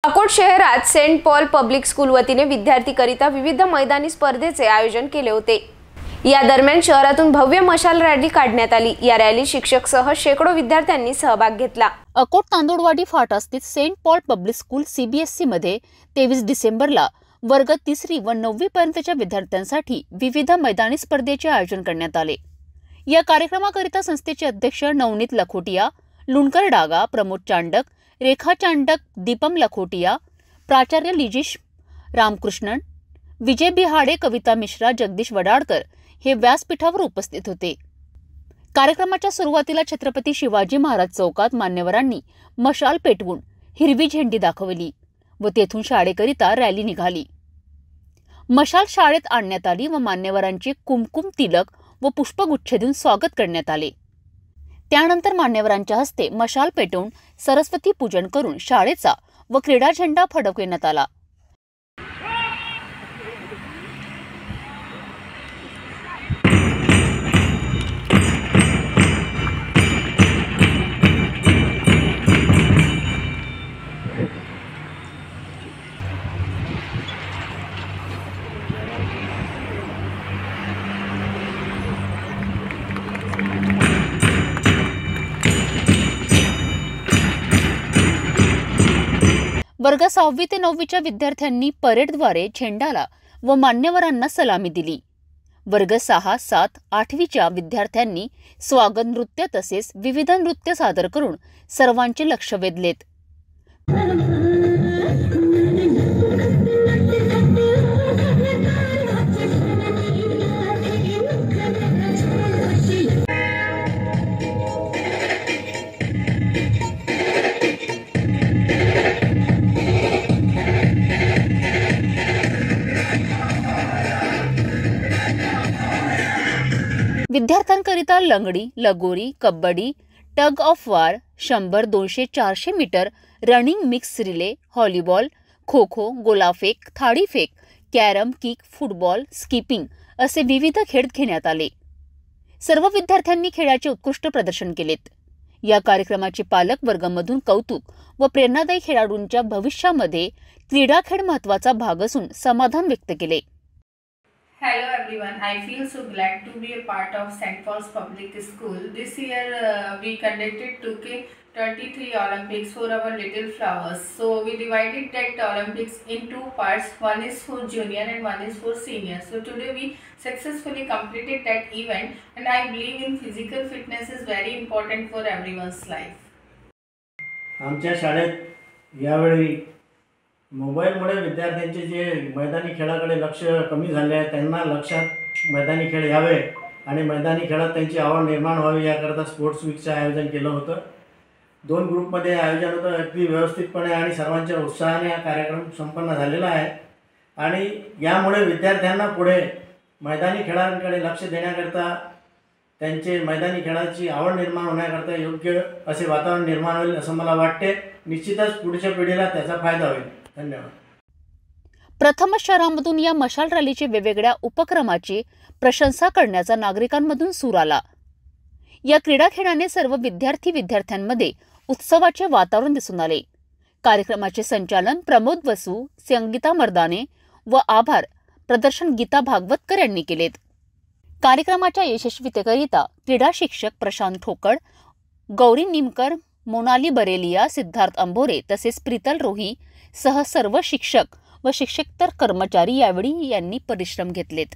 अकोट शहरात Saint Paul public school वतीने विद्यार्थीकरिता विविध मैदानी स्पर्धेचे आयोजन केले होते। या दरम्यान शहरातून भव्य मशाल रॅली काढण्यात आली। या रॅलीत शिक्षकसह शेकडो विद्यार्थ्यांनी सहभाग घेतला। अकोट तांदूळवाडी फाटा स्थित Saint Paul public school CBSE मध्ये 23 डिसेंबरला वर्ग 3री व 9वी पर्यंतच्या विद्यार्थ्यांसाठी विविध मैदानी स्पर्धेचे आयोजन करण्यात आले। या कार्यक्रमाकरिता संस्थेचे अध्यक्ष नवनीत लखोटिया, लुणकर डागा, प्रमोद चांडक, रेखा चांडक, दीपम लखोटिया, प्राचार्य लिजिश रामकृष्णन, विजय बिहाडे, कविता मिश्रा, जगदीश वडाडकर हे व्यासपीठावर उपस्थित होते। कार्यक्रमाच्या सुरुवातीला छत्रपती शिवाजी महाराज चौकात मान्यवरांनी मशाल पेटवून हिरवी झेंडी दाखवली व तेथून शाळेकरिता रॅली निघाली। मशाल शाळेत आणण्यात आली व मान्यवरांचे कुमकुम तिलक व पुष्पगुच्छ देऊन स्वागत करण्यात आले। त्यानंतर मान्यवरांच्या हस्ते मशाल पेटवून सरस्वती पूजन करून शाळेचा व क्रीडा झेंडा फडकविण्यात आला। वर्ग 6वी ते 9वीच्या विद्यार्थ्यांनी परेडद्वारे झेंडाला व मान्यवरांना सलामी दिली। वर्ग 6, 7, 8वीच्या विद्यार्थ्यांनी स्वागत नृत्य तसेच विविध नृत्य सादर करून सर्वांचे लक्ष वेधलेत। विद्यार्थ्यांकरिता लंगडी, लगोरी, kabaddi, tug of war, 100, 200, 400 metre running, mix relay, volleyball, kho kho, गोलाफेक, थाळीफेक, कॅरम, किक, फुटबॉल, स्किपिंग असे विविध खेळ घेण्यात आले। सर्व विद्यार्थ्यांनी खेळाचे उत्कृष्ट प्रदर्शन केलेत। या कार्यक्रमाचे पालक वर्गामधून कौतुक व प्रेरणादायी खेळाडूंच्या भविष्यामध्ये क्रीडा खेळ महत्त्वाचा भाग असून समाधान व्यक्त केले। Hello everyone, I feel so glad to be a part of St. Paul's Public School. This year we conducted 2K23 Olympics for our little flowers. So we divided that Olympics in two parts. One is for junior and one is for senior. So today we successfully completed that event, and I believe in physical fitness is very important for everyone's life. आमच्या शाळेत यावेळी मोबाईलमुळे विद्यार्थ्यांचे जे मैदानी खेळाकडे लक्ष कमी झाले आहे, त्यांना लक्षात मैदानी खेळ यावे आणि मैदानी खेळात त्यांची आवड निर्माण व्हावी याकरता स्पोर्ट्स वीकचं आयोजन केलं होतं। 2 ग्रुपमध्ये आयोजन होतं। अगदी व्यवस्थितपणे आणि सर्वांच्या उत्साहाने हा कार्यक्रम संपन्न झालेला आहे आणि यामुळे विद्यार्थ्यांना पुढे मैदानी खेळांकडे लक्ष देण्याकरता, त्यांचे मैदानी खेळाची आवड निर्माण होण्याकरता योग्य असे वातावरण निर्माण होईल असं मला वाटते। निश्चितच पुढच्या पिढीला त्याचा फायदा होईल। धन्यवाद। प्रथम शहरामधून या मशाल रॅलीचे वेगवेगळ्या उपक्रमाची प्रशंसा करण्याचा नागरिकांमधून सूर आला। या क्रीडा खेळाने सर्व विद्यार्थ्यांमध्ये उत्सवाचे वातावरण दिसून आले। कार्यक्रमाचे संचालन प्रमोद वसू, संगीता मर्दाने व आभार प्रदर्शन गीता भागवतकर यांनी केलेत। कार्यक्रमाच्या यशस्वीतेकरिता क्रीडा शिक्षक प्रशांत ठोकळ, गौरी निमकर, मोनाली बरेलिया, सिद्धार्थ अंबोरे तसेच प्रीतल रोही सह सर्व शिक्षक व शिक्षकेतर कर्मचारी यावेळी यांनी परिश्रम घेतलेत।